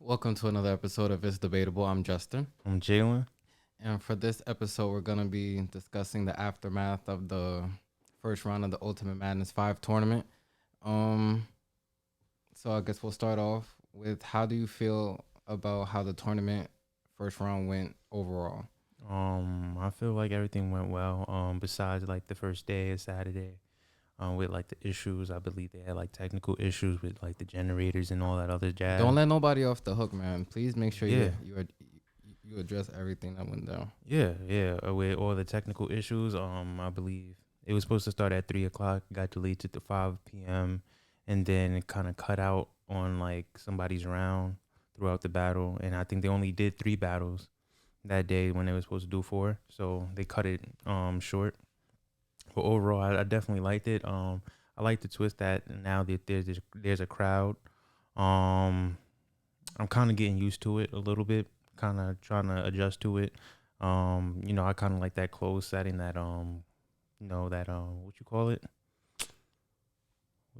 Welcome to another episode of It's Debatable. I'm Justin. I'm Jalen. And for this episode, we're going to be discussing the aftermath of the first round of the Ultimate Madness 5 tournament. Um, so I guess we'll start off with how do you feel about how the tournament first round went overall? I feel like everything went well. Besides like the first day of Saturday, with like the issues, I believe they had like technical issues with like the generators and all that other Don't jazz. let nobody off the hook, man. Please make sure Yeah, you address everything that went down. yeah. With all the technical issues, I believe it was supposed to start at 3 o'clock, got delayed to 5 p.m., and then it kind of cut out on like somebody's round throughout the battle, and I think they only did 3 battles that day when they were supposed to do 4, so they cut it short. But overall, I definitely liked it. I like the twist that now that there's a crowd. Um, I'm kind of getting used to it a little bit, kind of trying to adjust to it. I kind of like that closed setting that what you call it?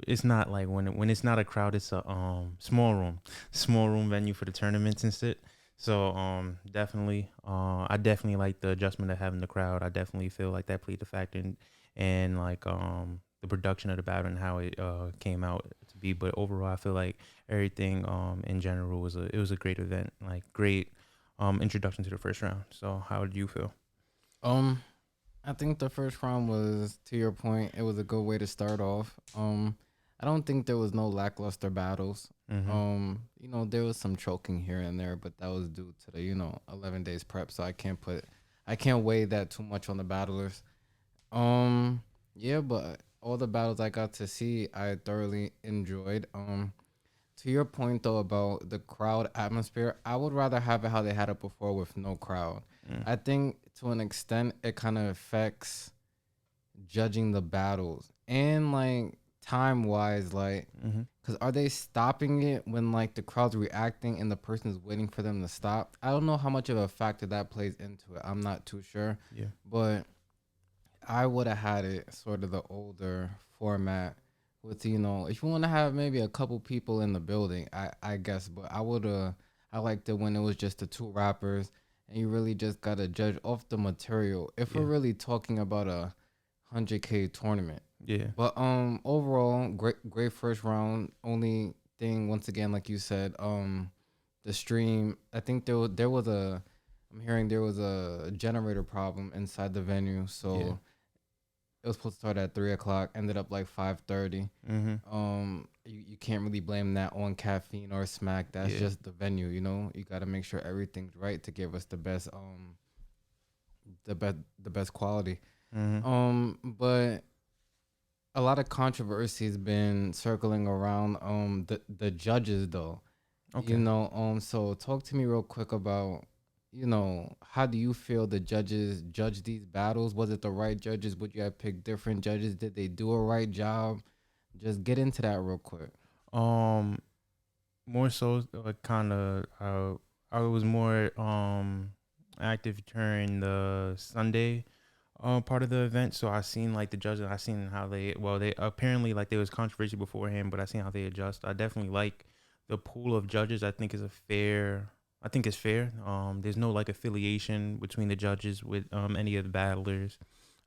It's not like when it's not a crowd, it's a small room venue for the tournaments and shit. So definitely, I definitely like the adjustment of having the crowd. I definitely feel like that played a factor in and like the production of the battle and how it came out to be. But overall, I feel like everything in general was a great event, like great introduction to the first round. So how did you feel? Um, I think the first round was, to your point, it was a good way to start off. I don't think there was no lackluster battles. Mm-hmm. There was some choking here and there, but that was due to the 11 days prep. So I can't weigh that too much on the battlers. Yeah, but all the battles I got to see, I thoroughly enjoyed. To your point though about the crowd atmosphere, I would rather have it how they had it before with no crowd. Mm. I think to an extent it kind of affects judging the battles and like time wise, like, Mm-hmm. because are they stopping it when like the crowd's reacting and the person is waiting for them to stop? I don't know how much of a factor that plays into it. I'm not too sure, Yeah. but I would have had it sort of the older format with, if you want to have maybe a couple people in the building, I guess, but I liked it when it was just the two rappers and you really just got to judge off the material if we're Yeah. really talking about a 100K tournament. Yeah. But overall, great first round. Only thing, once again, like you said, the stream. I think there was a. I'm hearing there was a generator problem inside the venue, Yeah. so it was supposed to start at 3 o'clock. Ended up like 5:30. Mm-hmm. You can't really blame that on caffeine or smack. That's Yeah. just the venue. You got to make sure everything's right to give us the best quality. Mm-hmm. But a lot of controversy has been circling around the judges though. Okay. So talk to me real quick about, how do you feel the judges judge these battles? Was it the right judges? Would you have picked different judges? Did they do a right job? Just get into that real quick. Um, More so like kind of I was more active during the Sunday part of the event, so I seen like the judges. I seen how they apparently like there was controversy beforehand, but I seen how they adjust. I definitely like the pool of judges. I think it's fair. There's no like affiliation between the judges with any of the battlers.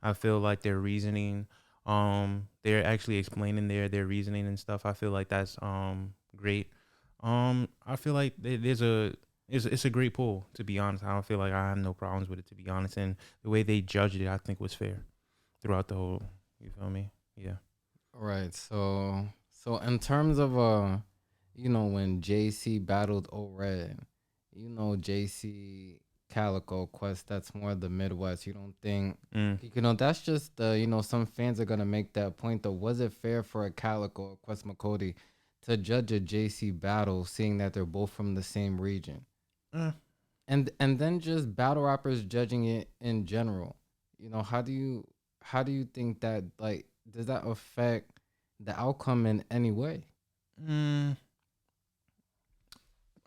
I feel like their reasoning, they're actually explaining their reasoning and stuff. I feel like that's great. I feel like it's a great pool, to be honest. I don't feel like I have no problems with it, to be honest. And the way they judged it, I think was fair throughout the whole. You feel me? Yeah. All right. So in terms of when JC battled O-Red, JC Calico Quest, that's more the Midwest. You don't think, Mm. that's just the, some fans are gonna make that point though. Was it fair for a Calico or Quest McCody to judge a JC battle, seeing that they're both from the same region? Uh, And then just battle rappers judging it in general. How do you think that, like, does that affect the outcome in any way? mm,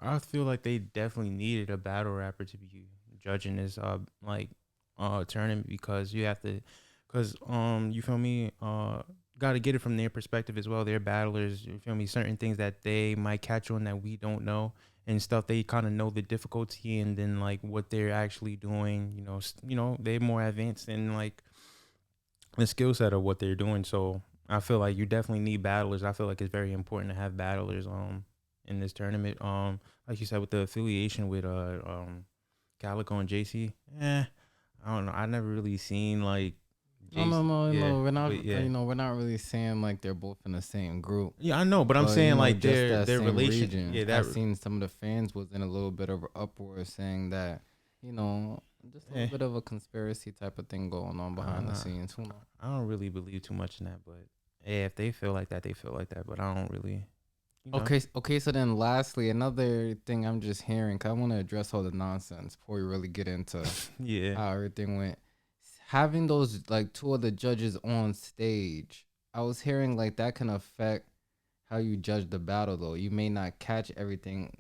I feel like they definitely needed a battle rapper to be judging this tournament because you have to, because you feel me got to get it from their perspective as well. They're battlers. You feel me? Certain things that they might catch on that we don't know, and stuff they kind of know the difficulty, and then like what they're actually doing. They're more advanced in like the skill set of what they're doing. So I feel like you definitely need battlers. I feel like it's very important to have battlers in this tournament. Like you said, with the affiliation with Calico and JC. I don't know. I never really seen like No, no, JC. no, Yeah, no. We're not. but yeah. We're not really saying like they're both in the same group. Yeah, I know, but I'm But saying like just their that their same relation. region. Yeah, I that. seen some of the fans was in a little bit of an uproar, saying that just a little bit of a conspiracy type of thing going on behind the scenes. Who knows? I don't really believe too much in that, but yeah, if they feel like that, they feel like that. But I don't really. Okay. So then, lastly, another thing I'm just hearing, 'cause I want to address all the nonsense before we really get into Yeah. how everything went. Having those like two of the judges on stage, I was hearing like that can affect how you judge the battle. Though you may not catch everything,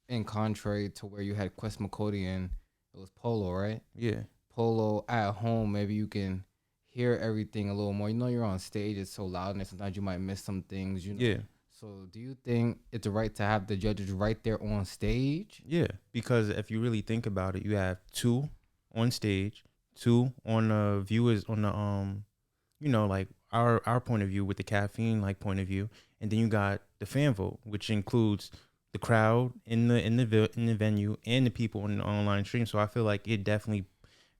in contrary to where you had Quest McCody and it was Polo, right? Yeah. Polo at home, maybe you can hear everything a little more. You're on stage, it's so loud, and sometimes you might miss some things. Yeah. So, do you think it's right to have the judges right there on stage? Yeah, because if you really think about it, you have two on stage, two on the viewers on the like our point of view with the caffeine like point of view, and then you got the fan vote, which includes the crowd in the venue and the people on the online stream. So I feel like it definitely,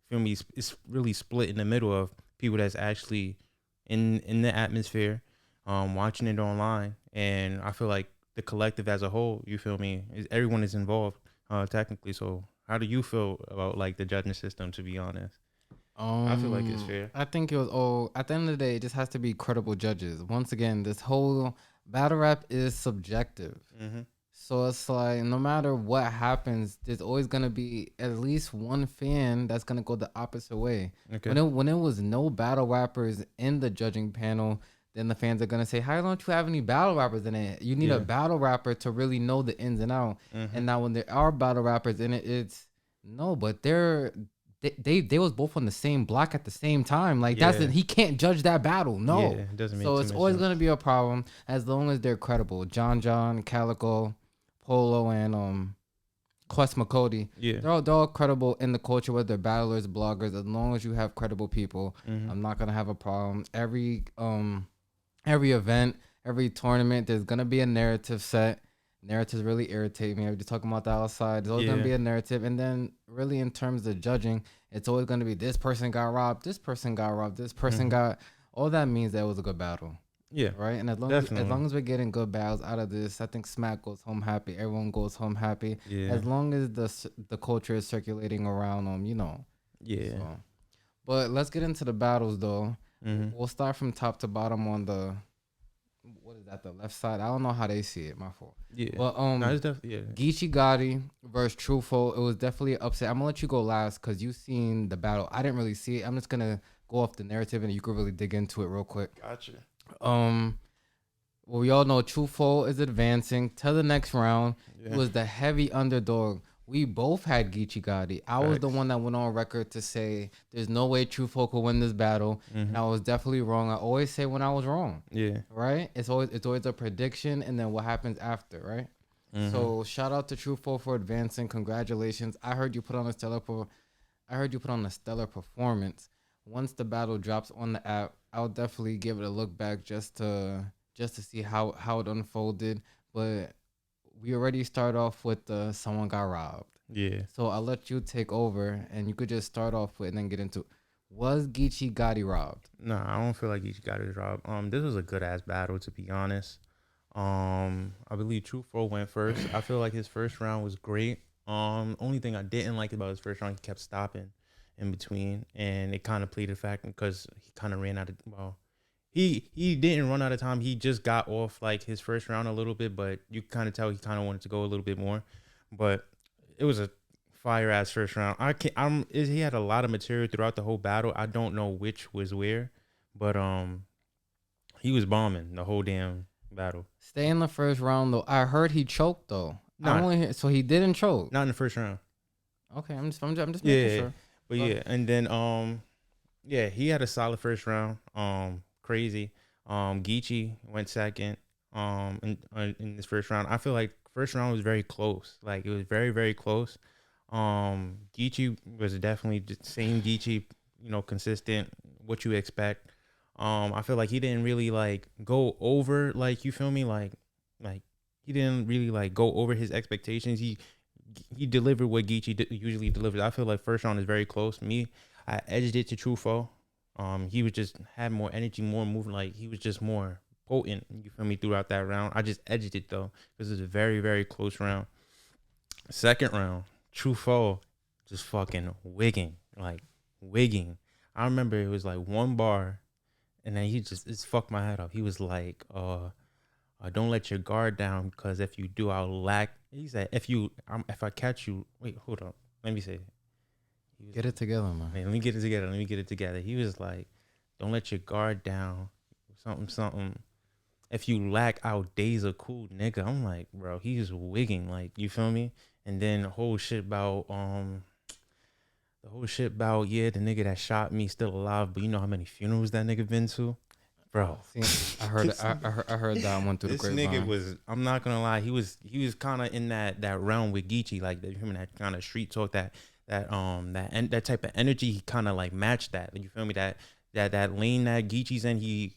feel me, it's really split in the middle of people that's actually in the atmosphere, watching it online, and I feel like the collective as a whole, you feel me, everyone is involved, technically. So how do you feel about like the judging system? To be honest, I feel like it's fair. I think it was at the end of the day, it just has to be credible judges. Once again, this whole battle rap is subjective. Mm-hmm. So it's like no matter what happens, there's always gonna be at least one fan that's gonna go the opposite way. Okay. When it was no battle rappers in the judging panel, then the fans are gonna say, "How don't you have any battle rappers in it? You need a battle rapper to really know the ins and out." Mm-hmm. And now when there are battle rappers in it, it's no, but they was both on the same block at the same time. Like he can't judge that battle. No, Yeah, it doesn't make so it's always gonna be a problem as long as they're credible. John, Calico, Polo, and Quest McCody. Yeah, they're all credible in the culture, whether they're battlers, bloggers. As long as you have credible people, I'm not gonna have a problem. Every event, every tournament, there's gonna be a narrative set. Narratives really irritate me. We're just talking about that outside. There's always gonna be a narrative, and then really in terms of judging, it's always gonna be this person got robbed, this person got robbed, this person got. All that means that it was a good battle. Yeah, right. And as long as we're getting good battles out of this, I think Smack goes home happy. Everyone goes home happy. Yeah. As long as the culture is circulating around them, Yeah. So. But let's get into the battles though. We'll start from top to bottom on the. What is that? The left side. I don't know how they see it. My fault. Yeah. But no, it's definitely Geechee Gotti versus Truthful. It was definitely an upset. I'm gonna let you go last because you seen the battle. I didn't really see it. I'm just gonna go off the narrative and you could really dig into it real quick. Gotcha. Well, we all know Truthful is advancing to the next round. Yeah. It was the heavy underdog. We both had Geechee Gotti. I was the one that went on record to say there's no way Truthful could win this battle, and I was definitely wrong. I always say when I was wrong. Yeah. Right. It's always a prediction, and then what happens after, right? So shout out to Truthful for advancing. Congratulations. I heard you put on a stellar performance. Once the battle drops on the app, I'll definitely give it a look back just to see how it unfolded. But we already start off with someone got robbed. Yeah. So I'll let you take over, and you could just start off with and then get into, was Geechee Gotti robbed? No, I don't feel like Geechee Gotti was robbed. This was a good ass battle, to be honest. I believe Truthful went first. I feel like his first round was great. Only thing I didn't like about his first round, he kept stopping in between, and it kind of played the fact because he kind of ran out of he didn't run out of time. He just got off like his first round a little bit, but you kind of tell he kind of wanted to go a little bit more. But it was a fire ass first round. He had a lot of material throughout the whole battle. I don't know which was where, but he was bombing the whole damn battle. Stay in the first round though. I heard he choked though. So he didn't choke. Not in the first round. Okay, I'm just making sure. But yeah, and then he had a solid first round. Crazy. Geechee went second. In this first round, I feel like first round was very close. Like it was very very close. Geechee was definitely the same Geechee, consistent. What you expect. I feel like he didn't really like go over, like, you feel me, like he didn't really like go over his expectations. He delivered what Geechee usually delivers. I feel like first round is very close. Me, I edged it to Trufo. He was just had more energy, more movement. Like he was just more potent. You feel me throughout that round. I just edged it though because it's a very very close round. Second round, Trufo just fucking wigging, like wigging. I remember it was like one bar, and then he just fucked my head up. He was like, don't let your guard down, because if you do, I'll lack. He said, if I catch you, wait, hold on, let me say it. Get it together, man. Let me get it together. Let me get it together. He was like, don't let your guard down. Something, something. If you lack out, days are cool, nigga. I'm like, bro, he's wigging. Like, you feel me? And then the whole shit about, yeah, the nigga that shot me still alive, but you know how many funerals that nigga been to? Bro. See, I heard I heard that one through the This grapevine. nigga was, I'm not gonna lie, he was kind of in that realm with Geechee, like him and that kind of street talk, that type of energy. He kind of like matched that. You feel me? That lane that Geechee's in, he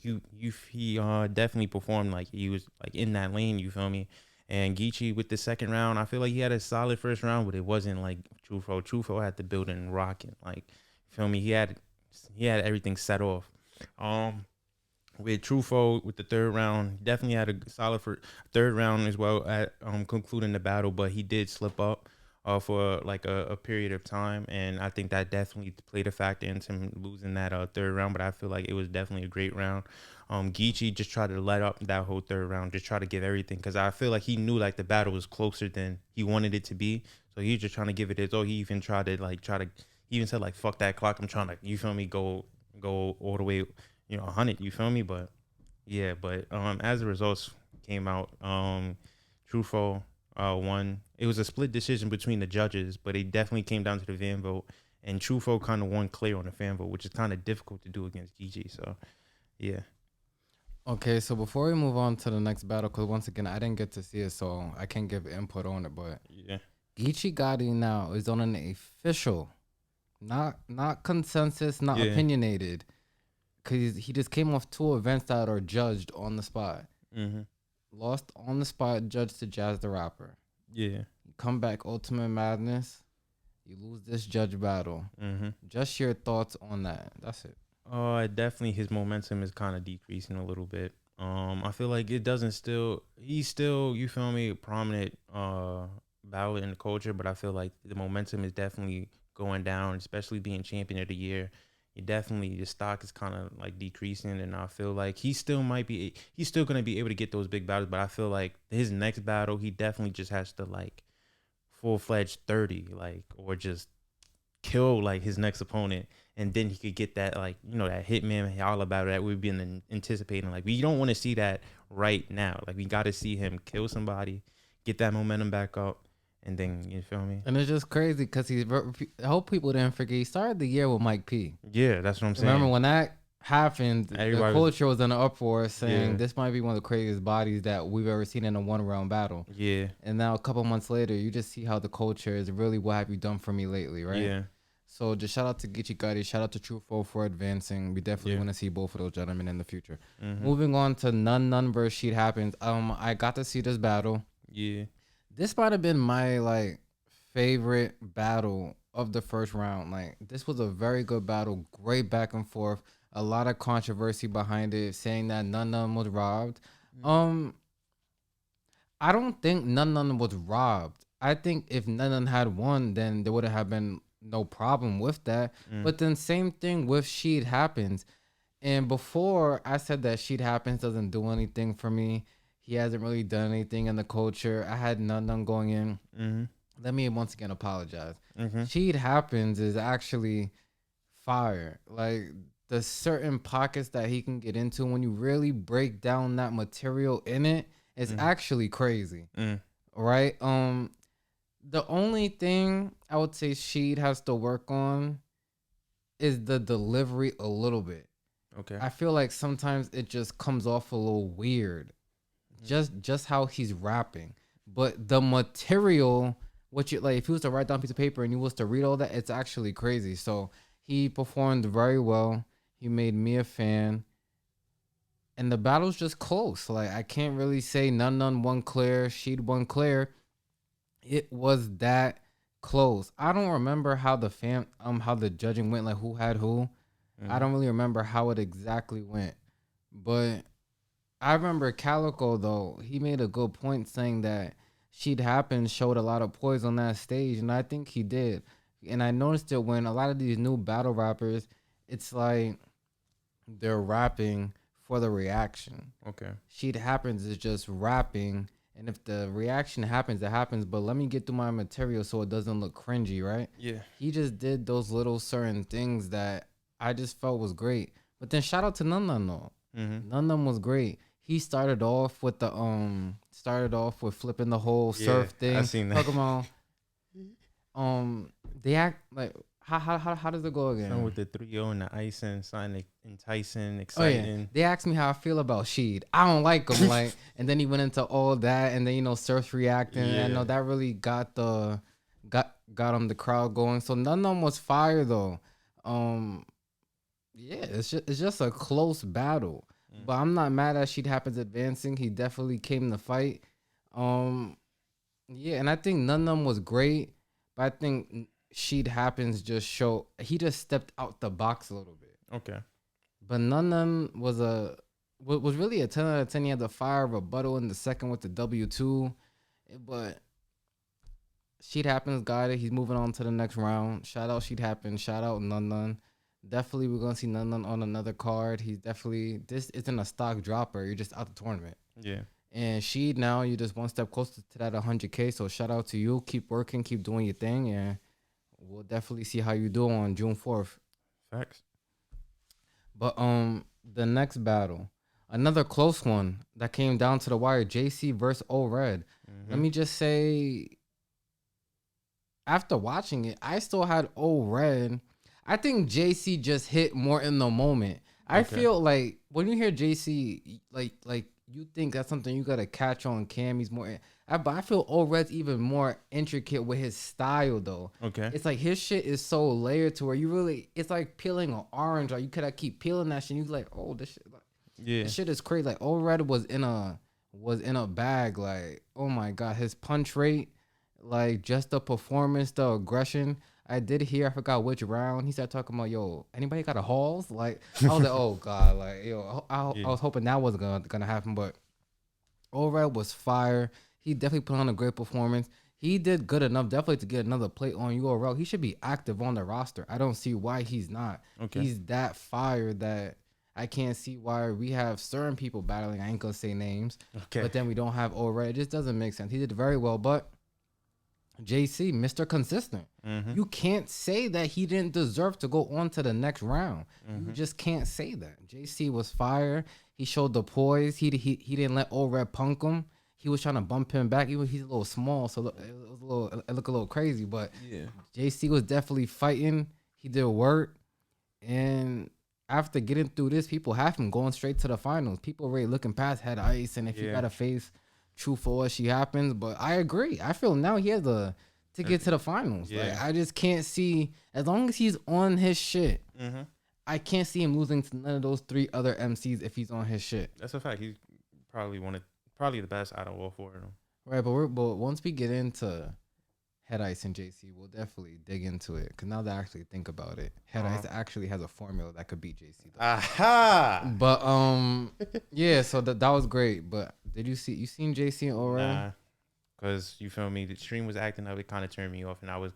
definitely performed like he was like in that lane. You feel me? And Geechee with the second round, I feel like he had a solid first round, but it wasn't like Trufo. Trufo had the building rocking. Like, you feel me? He had everything set off. With Trufo with the third round, definitely had a solid for third round as well at concluding the battle, but he did slip up for like a period of time, and I think that definitely played a factor into him losing that third round. But I feel like it was definitely a great round. Geechee just tried to let up that whole third round, just try to give everything, because I feel like he knew like the battle was closer than he wanted it to be, so he was just trying to give it his. He even tried to he even said like, fuck that clock, I'm trying to, you feel me, go all the way, 100, you feel me? But yeah, but as the results came out, Trufo won. It was a split decision between the judges, but it definitely came down to the fan vote, and Trufo kind of won clear on the fan vote, which is kind of difficult to do against Geechee. So yeah. Okay, so before we move on to the next battle, because once again I didn't get to see it, so I can't give input on it. But Yeah. Geechee Gotti now is on an official, not consensus, not Yeah. opinionated, because he just came off 2 events that are judged on the spot. Mm-hmm. Lost on the spot, judged to Jazz the Rapper. Yeah. You come back, Ultimate Madness. You lose this judge battle. Mm-hmm. Just your thoughts on that. That's it. Definitely his momentum is kind of decreasing a little bit. I feel like it doesn't still, he's still, you feel me, prominent battle in the culture, but I feel like the momentum is definitely going down, especially being champion of the year. The stock is kind of like decreasing, and I feel like he's still gonna be able to get those big battles, but I feel like his next battle, he definitely just has to like full-fledged 30, like, or just kill like his next opponent, and then he could get that, like, that hitman all about that we've been anticipating. Like, we don't want to see that right now. Like, we got to see him kill somebody, get that momentum back up, and then, you feel me? And it's just crazy because I hope people didn't forget, he started the year with Mike P. Yeah, that's what I'm saying. Remember when that happened, Everybody the culture was in an uproar saying, Yeah. this might be one of the craziest bodies that we've ever seen in a one-round battle. Yeah. And now a couple months later, you just see how the culture is really, what have you done for me lately, right? Yeah. So just shout out to Geechee Gotti, shout out to Trufo for advancing. We definitely want to see both of those gentlemen in the future. Mm-hmm. Moving on to None versus Sheet Happens. I got to see this battle. Yeah. This might have been my like favorite battle of the first round. Like, this was a very good battle, great back and forth. A lot of controversy behind it, saying that None was robbed. I don't think None was robbed. I think if None had won, then there would have been no problem with that. But then same thing with Sheet Happens. And before I said that Sheet Happens doesn't do anything for me. He hasn't really done anything in the culture. I had None going in. Mm-hmm. Let me once again apologize. Mm-hmm. Sheet Happens is actually fire. Like, the certain pockets that he can get into when you really break down that material in it is actually crazy. Right? The only thing I would say Sheet has to work on is the delivery a little bit. Okay. I feel like sometimes it just comes off a little weird, just how he's rapping. But the material, what you like, if you was to write down a piece of paper and you was to read all that, it's actually crazy. So he performed very well. He made me a fan, and the battle's just close. Like I can't really say none won clear, Sheed won clear. It was that close. I don't remember how how the judging went, like who had who. I don't really remember how it exactly went, but I remember Calico though. He made a good point saying that She'd Happen showed a lot of poise on that stage, and I think he did. And I noticed it when a lot of these new battle rappers, it's like they're rapping for the reaction. Okay. She'd Happens is just rapping, and if the reaction happens, it happens. But let me get through my material so it doesn't look cringy, right? Yeah. He just did those little certain things that I just felt was great. But then shout out to None though. None of them was great. He started off with flipping the whole surf thing. I seen that. Pokemon. They act like how does it go again? Something with the 3-0 and the icing, something enticing, Oh yeah. exciting. They asked me how I feel about Sheed. I don't like him. Like, and then he went into all that, and then Surf reacting. And I know that really got the the crowd going. So none of them was fire though. Yeah, it's just a close battle. But I'm not mad at She'd Happens advancing. He definitely came to fight. Yeah, and I think none of them was great, but I think She'd Happens he just stepped out the box a little bit. Okay. But none of them was really a 10 out of 10. He had the fire rebuttal in the second with the W2. But She'd Happens got it. He's moving on to the next round. Shout out She'd Happens. Shout out None. Definitely we're gonna see None on another card. He's definitely, this isn't a stock dropper. You're just out the tournament. Yeah. And Sheed, now you're just one step closer to that 100K. So shout out to you. Keep working, keep doing your thing, and we'll definitely see how you do on June 4th. Facts. But the next battle, another close one that came down to the wire, JC versus O-Red. Let me just say, after watching it, I still had O-Red. I think JC just hit more in the moment. I feel like when you hear JC, like you think that's something you gotta catch on cam. He's more, but I feel O-Red's even more intricate with his style though. Okay. It's like his shit is so layered to where you really, it's like peeling an orange. Or you could keep peeling that shit. And you like, oh, this shit, this shit is crazy. Like O-Red was in a bag. Like, oh my god, his punch rate, like just the performance, the aggression. I did hear, I forgot which round, he started talking about, yo, anybody got a halls? Like, I was like, oh god, like, yo, I was hoping that wasn't gonna happen, but O-Red was fire. He definitely put on a great performance. He did good enough, definitely, to get another plate on URL. He should be active on the roster. I don't see why he's not. Okay. He's that fire that I can't see why we have certain people battling. I ain't gonna say names, but then we don't have O-Red. It just doesn't make sense. He did very well, but JC, Mr. Consistent. You can't say that he didn't deserve to go on to the next round. You just can't say that. JC was fire. He showed the poise. He didn't let O-Red punk him. He was trying to bump him back. He's a little small, so it looked a little crazy. But JC was definitely fighting. He did work. And after getting through this, people have him going straight to the finals. People already looking past Head Ice, and if you got to face True for what she happens. But I agree. I feel now he has to get to the finals. Like, I just can't see, as long as he's on his shit, I can't see him losing to none of those three other MCs if he's on his shit. That's a fact. He's probably the best out of all four of them. Right, but once we get into Head Ice and JC, we'll definitely dig into it. Because now that I actually think about it, Head Ice actually has a formula that could beat JC. Aha! But yeah, so that was great. But did you seen JC and O-Red? Nah, because you feel me, the stream was acting up. It kind of turned me off, and I was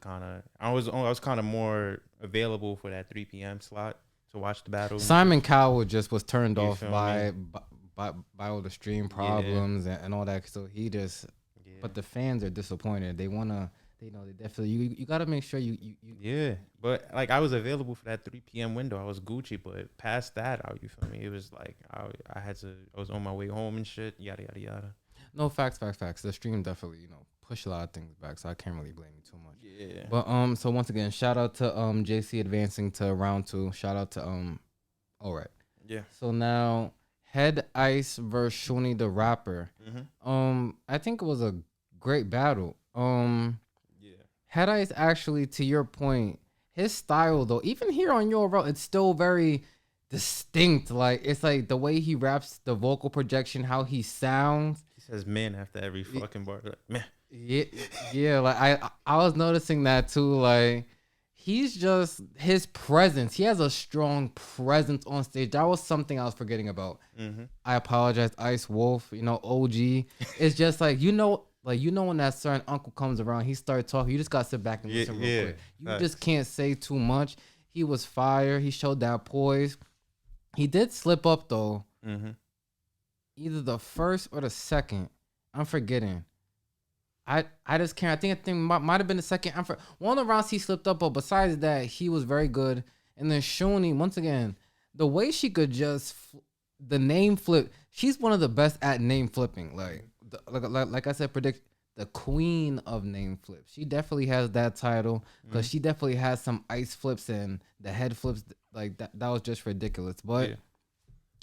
kind of more available for that 3 p.m. slot to watch the battle. Simon Cowell just was turned off by all the stream problems and all that. So he just, but the fans are disappointed. They wanna. They definitely, you got to make sure you. Yeah, but like I was available for that 3 p.m. window. I was Gucci, but past that, you feel me? It was like I was on my way home and shit, yada yada yada. No, facts. The stream definitely, push a lot of things back, so I can't really blame you too much. Yeah. But so once again, shout out to JC advancing to round 2. Shout out to O-Red. Yeah. So now Head Ice versus Shoney the Rapper. Mm-hmm. I think it was a great battle. Yeah. Head Ice actually, to your point, his style though, even here on Your Road, it's still very distinct. Like it's like the way he raps, the vocal projection, how he sounds. He says "man" after every fucking bar. Like, man. Yeah, yeah. Like I was noticing that too. Like he's just his presence. He has a strong presence on stage. That was something I was forgetting about. Mm-hmm. I apologize, Ice Wolf. You know, OG. It's just like when that certain uncle comes around, he started talking. You just gotta sit back and Yeah. listen real Yeah. quick. You just Facts. can't say too much. He was fire. He showed that poise. He did slip up though. Mm-hmm. Either the first or the second. I'm forgetting. I just can't. I think might have been the second. One of the rounds he slipped up, but besides that, he was very good. And then Shoni, once again, the way she could just the name flip. She's one of the best at name flipping. Like I said, predict the queen of name flips. She definitely has that title Mm-hmm. because she definitely has some ice flips and the head flips. Like that, that was just ridiculous. But Yeah.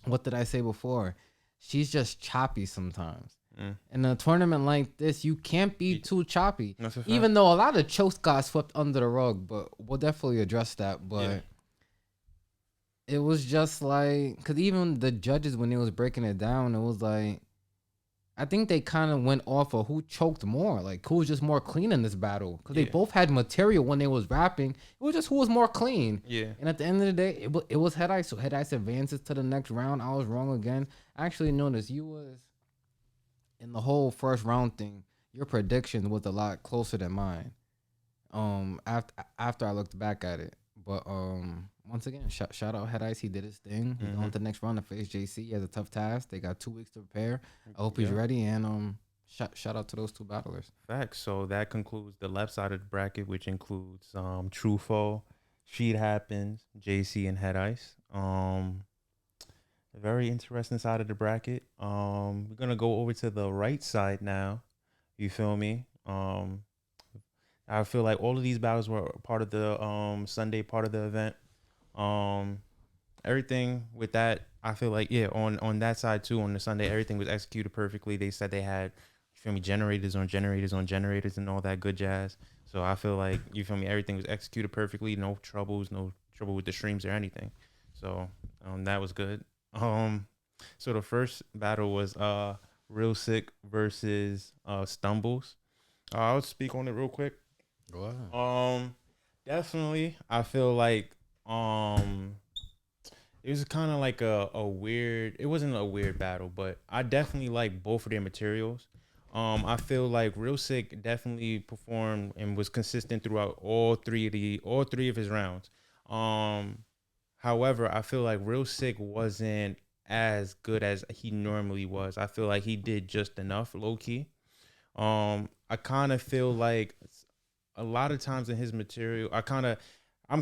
what did I say before? She's just choppy sometimes. Mm. In a tournament like this, you can't be Ye- too choppy. That's a fact. Even though a lot of chokes got swept under the rug, but we'll definitely address that. But Yeah. it was just like, because even the judges, when they was breaking it down, it was like, I think they kind of went off of who choked more, like who was just more clean in this battle. Because they Yeah. both had material when they was rapping. It was just who was more clean. Yeah. And at the end of the day, it was Head Ice. So Head Ice advances to the next round. I was wrong again. I actually noticed you was in the whole first round thing, your prediction was a lot closer than mine. After I looked back at it, but once again, shout out Head Ice. He did his thing. He's Mm-hmm. on to the next round to face JC. He has a tough task. They got 2 weeks to prepare. I hope he's Yeah. ready. And shout out to those two battlers. Facts. So that concludes the left side of the bracket, which includes True Fall, Sheet Happens, JC, and Head Ice. A very interesting side of the bracket. We're gonna go over to the right side now. You feel me? I feel like all of these battles were part of the Sunday part of the event. Um, Everything with that, I feel like on that side too, on the Sunday, everything was executed perfectly. They said they had, you feel me, generators on generators on generators and all that good jazz. So I feel like, you feel me, everything was executed perfectly. No troubles, no trouble with the streams or anything. So that was good. So the first battle was Real Sick versus Stumbles. I'll speak on it real quick. Go ahead. Definitely, I feel like it was kind of like a weird. It wasn't a weird battle, but I definitely like both of their materials. I feel like Real Sick definitely performed and was consistent throughout all three of his rounds. However, I feel like Real Sick wasn't as good as he normally was. I feel like he did just enough, low key. I kind of feel like a lot of times in his material, I'm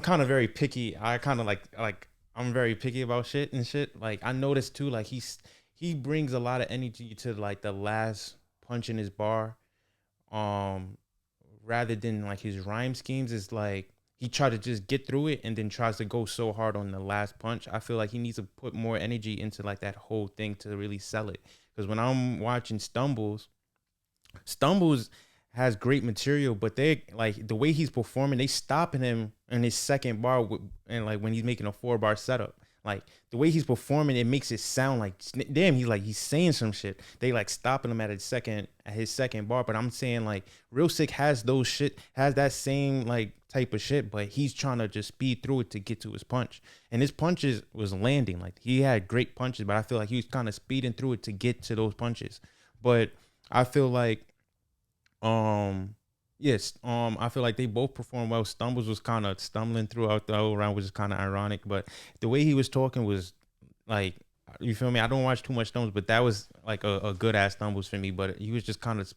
kind of very picky. I kind of like I'm very picky about shit and shit. Like I noticed too, like he brings a lot of energy to like the last punch in his bar, um, rather than like his rhyme schemes. Is like he tried to just get through it and then tries to go so hard on the last punch. I feel like he needs to put more energy into like that whole thing to really sell it. Because when I'm watching Stumbles has great material, but they like the way he's performing. They stopping him in his second bar, and like when he's making a 4 bar setup, like the way he's performing, it makes it sound like damn. He's saying some shit. They like stopping him at his second bar. But I'm saying like Real Sick has that same like type of shit, but he's trying to just speed through it to get to his punch, and his punches was landing. Like he had great punches, but I feel like he was kind of speeding through it to get to those punches. But I feel like yes, I feel like they both performed well. Stumbles was kind of stumbling throughout the whole round, which is kind of ironic. But the way he was talking was like, you feel me? I don't watch too much Stumbles, but that was like a good ass Stumbles for me. But he was just kind of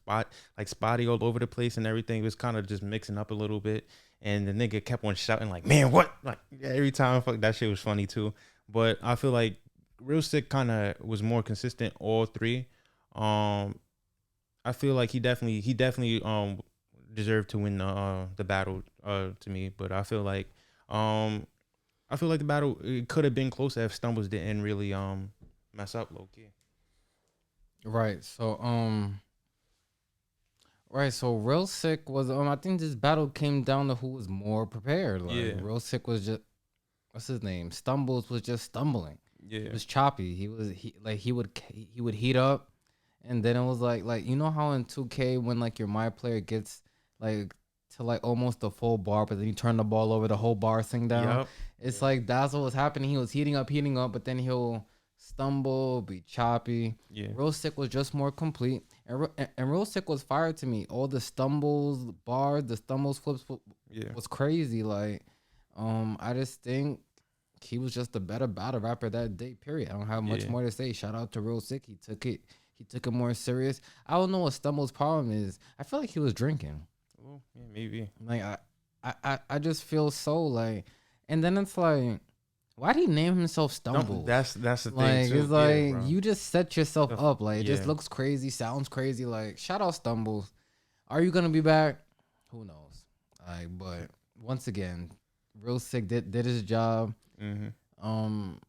spotty all over the place and everything. It was kind of just mixing up a little bit. And the nigga kept on shouting like, "Man, what?" Like every time, fuck that shit was funny too. But I feel like Real Sick kind of was more consistent all three. Um, I feel like he definitely deserved to win the battle to me, but I feel like um I feel like the battle it could have been closer if Stumbles didn't really mess up low key. Right. So Real Sick was I think this battle came down to who was more prepared. Like Yeah, Real Sick was just what's his name? Stumbles was just stumbling. He yeah, was choppy. He would heat up, and then it was like you know how in 2K when like your my player gets like to like almost the full bar, but then you turn the ball over, the whole bar sing down. yep, It's yeah, like that's what was happening. He was heating up, but then he'll stumble, be choppy. yeah, Real Sick was just more complete, and Real Sick was fire to me. All the stumbles, bars, the stumbles, flips yeah, was crazy. Like, I just think he was just a better battle rapper that day. Period. I don't have much yeah. more to say. Shout out to Real Sick. He took it more serious. I don't know what Stumble's problem is. I feel like he was drinking. Well, yeah, maybe. Like I just feel so like, and then it's like, why'd he name himself No, Stumbles? that's the thing Like too. it's Yeah, like bro. you just set yourself up. Like it just Yeah, looks crazy, sounds crazy. Like shout out Stumbles. Are you gonna be back? Who knows? Like, but once again, Real Sick did his job. mm-hmm. Um,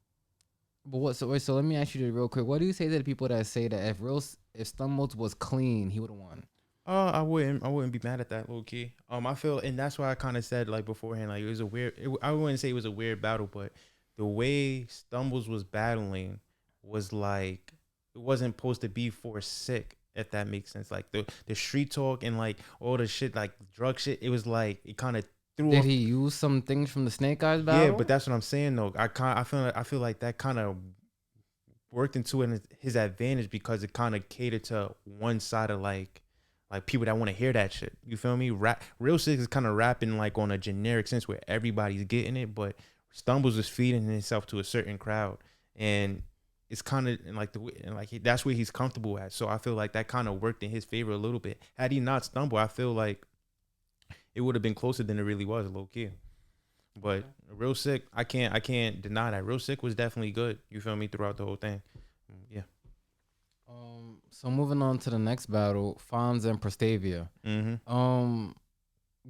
but what? So wait. So let me ask you this real quick. What do you say to the people that say that if Stumbles was clean, he would have won? I wouldn't be mad at that low key. I feel, and that's why I kind of said like beforehand, like it was a weird. I wouldn't say it was a weird battle, but the way Stumbles was battling was like it wasn't supposed to be for sick. If that makes sense, like the street talk and like all the shit, like drug shit, it was like it kind of threw Did off. he use some things from the Snake Eyes Yeah, but battle? that's what I'm saying though. I feel like that kind of worked into his advantage because it kind of catered to one side of like people that want to hear that shit. You feel me? Rap, Real Six is kind of rapping like on a generic sense where everybody's getting it, but Stumbles is feeding himself to a certain crowd, and it's kind of like that's where he's comfortable at. So I feel like that kind of worked in his favor a little bit. Had he not stumbled, I feel like it would have been closer than it really was, low key. But Real Sick, I can't deny that Real Sick was definitely good. You feel me throughout the whole thing. Yeah. So moving on to the next battle, Fonz and Prestevia. Mm-hmm.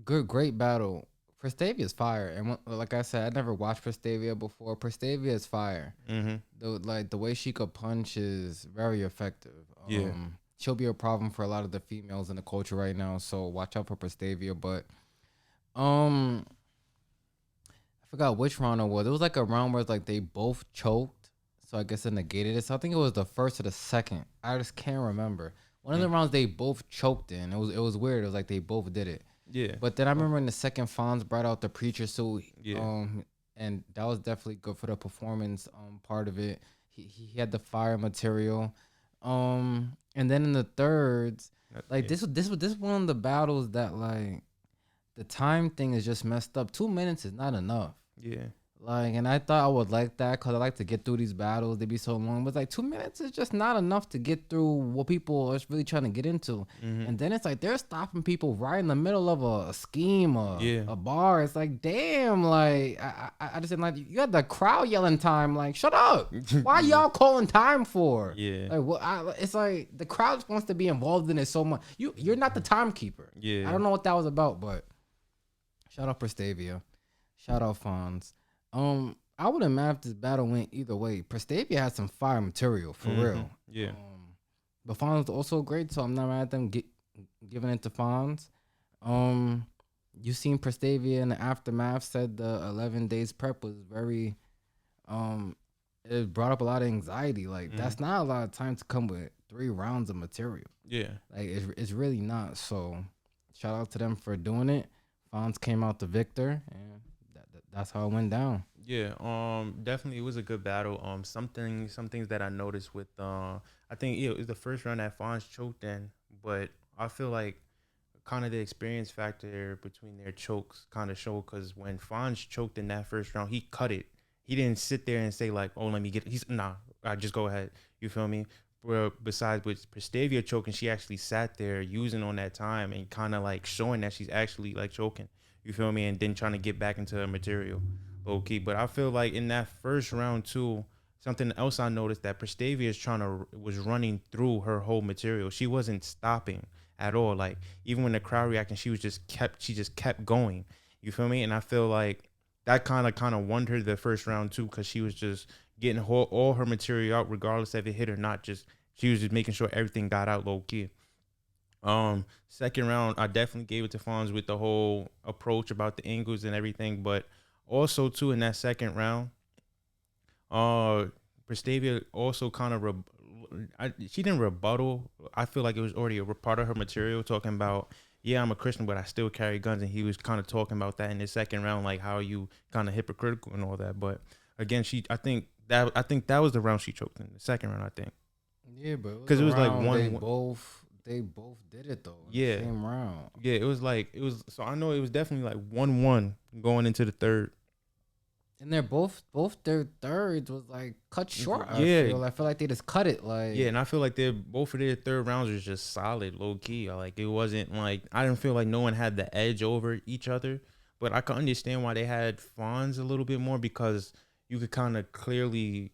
Great battle. Prestevia is fire, and like I said, I never watched Prestevia before. Prestevia is fire. Mm-hmm. The way she could punch is very effective. Yeah. She'll be a problem for a lot of the females in the culture right now. So watch out for Prestevia. But um, I forgot which round it was. It was like a round where it's like they both choked. So I guess it negated it. So I think it was the first or the second. I just can't remember. One of the rounds they both choked in. It was weird. It was like they both did it. Yeah. But then I remember in the second, Fonz brought out the preacher suit. Yeah. And that was definitely good for the performance part of it. He had the fire material. And then in the thirds, like Yeah. this was one of the battles that like the time thing is just messed up. 2 minutes is not enough. Yeah. Like, and I thought I would like that because I like to get through these battles. They be so long, but like 2 minutes is just not enough to get through what people are really trying to get into. Mm-hmm. And then it's like they're stopping people right in the middle of a scheme, Yeah. a bar. It's like, damn, like I just didn't like you had the crowd yelling time. Like, shut up! Why y'all calling time for? Yeah. Like, it's like the crowd wants to be involved in it so much. You're not the timekeeper. Yeah. I don't know what that was about, but shout out Prestavia, shout out Fonz. I wouldn't mind if this battle went either way. Prestavia had some fire material for real. Yeah. But Fonz was also great, so I'm not mad at them giving it to Fonz. You seen Prestavia in the aftermath said the 11 days prep was very, it brought up a lot of anxiety. Like that's not a lot of time to come with 3 rounds of material. Yeah. Like it's really not. So shout out to them for doing it. Fonz came out the victor, and that's how it went down. Yeah. Definitely it was a good battle. Some things that I noticed with I think it was the first round that Fonz choked in, but I feel like kind of the experience factor between their chokes kind of showed because when Fonz choked in that first round, he cut it. He didn't sit there and say like, "Oh, let me get." He's nah. I just go ahead. You feel me? Where besides with Prestavia choking, she actually sat there using on that time and kind of like showing that she's actually like choking. You feel me? And then trying to get back into her material, low key. But I feel like in that first round too, something else I noticed that Prestavia was running through her whole material. She wasn't stopping at all. Like even when the crowd reacting, she just kept going. You feel me? And I feel like that kind of won her the first round too, because she was just getting all her material out, regardless if it hit or not. Just she was just making sure everything got out low key. Second round, I definitely gave it to Fonz with the whole approach about the angles and everything, but also too in that second round, uh, Prestevia also kind of she didn't rebuttal. I feel like it was already a part of her material talking about, yeah, I'm a Christian, but I still carry guns, and he was kind of talking about that in the second round, like how you kind of hypocritical and all that. But again, I think that was the round she choked in the second round. I think Yeah, but it was because a it was like round one. they both did it though in the Yeah, same round. yeah, it was like it was. So I know it was definitely like 1-1 going into the third. And they're both their thirds was like cut short. Yeah, I feel like they just cut it yeah, like. and I feel like they're both of their third rounds was just solid, low key. Like it wasn't like I didn't feel like no one had the edge over each other, but I can understand why they had Fonz a little bit more because you could kind of clearly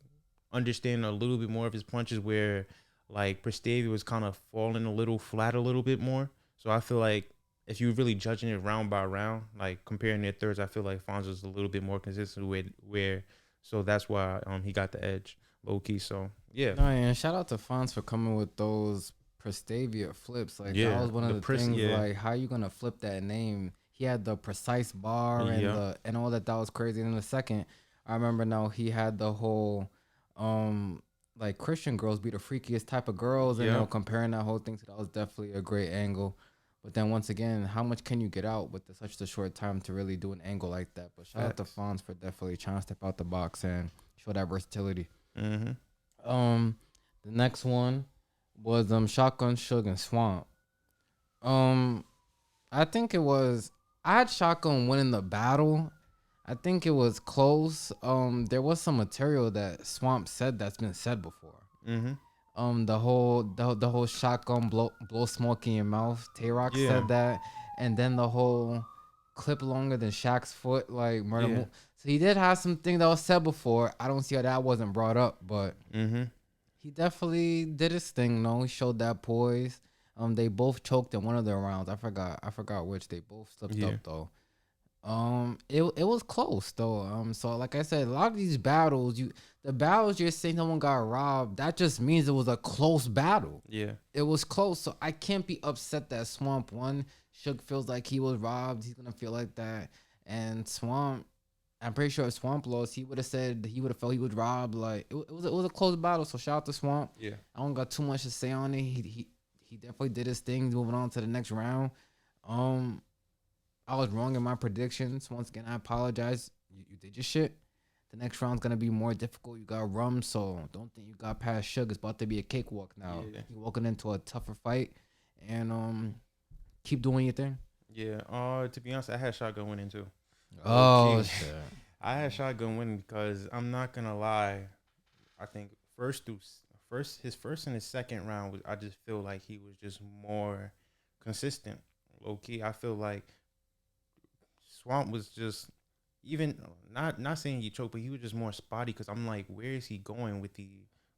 understand a little bit more of his punches where like Prestavia was kind of falling a little flat a little bit more. So I feel like if you're really judging it round by round, like comparing their thirds, I feel like Fonz was a little bit more consistent with where. So that's why he got the edge low key. So yeah. No, and shout out to Fonz for coming with those Prestavia flips. Like that Yeah, was one of the the press. things. Yeah, Like how you gonna flip that name? He had the precise bar and yeah, the and all that. That was crazy. And in the second, I remember now he had the whole, um, like Christian girls be the freakiest type of girls, and yeah. comparing that whole thing. So that was definitely a great angle. But then once again, how much can you get out with such a short time to really do an angle like that? But shout out to Facts. Fonz for definitely trying to step out the box and show that versatility. Mm-hmm. Um, the next one was Shotgun Suge and Swamp. Um, I think it was I had Shotgun winning the battle. I think it was close. There was some material that Swamp said that's been said before. Mm-hmm. The whole shotgun blow smoke in your mouth. Tay Rock Yeah. said that, and then the whole clip longer than Shaq's foot, like murder. Yeah. So he did have something that was said before. I don't see how that wasn't brought up, but Mm-hmm. he definitely did his thing. No, he showed that poise. They both choked in one of their rounds. I forgot which. They both slipped Yeah. up though. It was close though. So like I said, a lot of these battles, the battles you're saying someone got robbed, that just means it was a close battle. Yeah. It was close, so I can't be upset that Swamp won. Suge feels like he was robbed. He's gonna feel like that, and Swamp. I'm pretty sure if Swamp lost, he would have said he would have felt he was robbed. Like it was a close battle. So shout out to Swamp. Yeah. I don't got too much to say on it. He definitely did his thing. Moving on to the next round. Um, I was wrong in my predictions. Once again, I apologize. You did your shit. The next round's gonna be more difficult. You got Rum, so don't think you got past Suge. It's about to be a cakewalk now. Yeah. You're walking into a tougher fight, and keep doing your thing. Yeah. To be honest, I had Shotgun winning too. Oh Okay. shit. I had Shotgun winning because I'm not gonna lie. I think his first and his second round was. I just feel like he was just more consistent. Low key, I feel like Swamp was just even not saying he choked, but he was just more spotty. Because I'm like, where is he going with the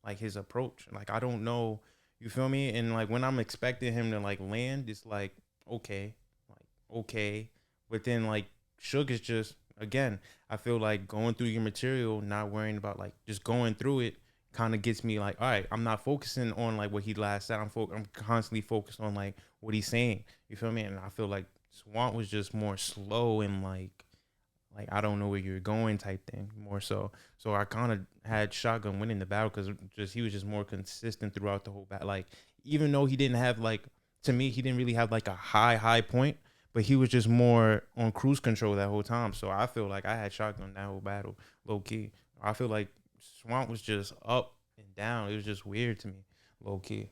like his approach? Like I don't know. You feel me? And like when I'm expecting him to like land, it's like okay, but then like Suge is just again. I feel like going through your material, not worrying about like just going through it, kind of gets me like, all right, I'm not focusing on like what he last said. I'm constantly focused on like what he's saying. You feel me? And I feel like Swamp was just more slow and like I don't know where you're going type thing more so. So I kind of had Shotgun winning the battle because just he was just more consistent throughout the whole battle. Like even though he didn't have like to me he didn't really have like a high point, but he was just more on cruise control that whole time. So I feel like I had Shotgun that whole battle low key. I feel like Swamp was just up and down. It was just weird to me low key.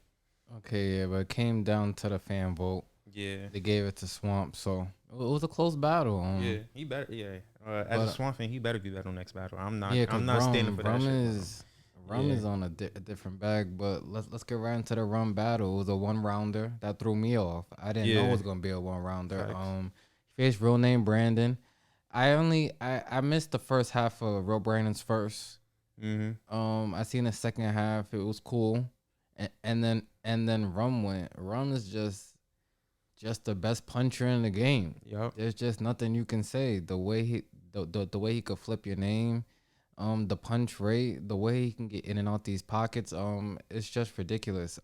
Okay, yeah, but it came down to the fan vote. Yeah. They gave it to Swamp, so it was a close battle. Yeah, he better. Yeah, as but a Swamp fan, he better do that on next battle. I'm not. yeah, I'm cause not standing for that Rum shit. Rum Yeah. is on a different bag. But let's get right into the Rum battle. It was a one rounder that threw me off. I didn't know it Yeah. was gonna be a one rounder. Facts. He faced real name Brandon. I missed the first half of real Brandon's first. I seen the second half. It was cool, and then Rum went. Rum is just the best puncher in the game. Yup. There's just nothing you can say. The the way he could flip your name, the punch rate, the way he can get in and out these pockets, it's just ridiculous.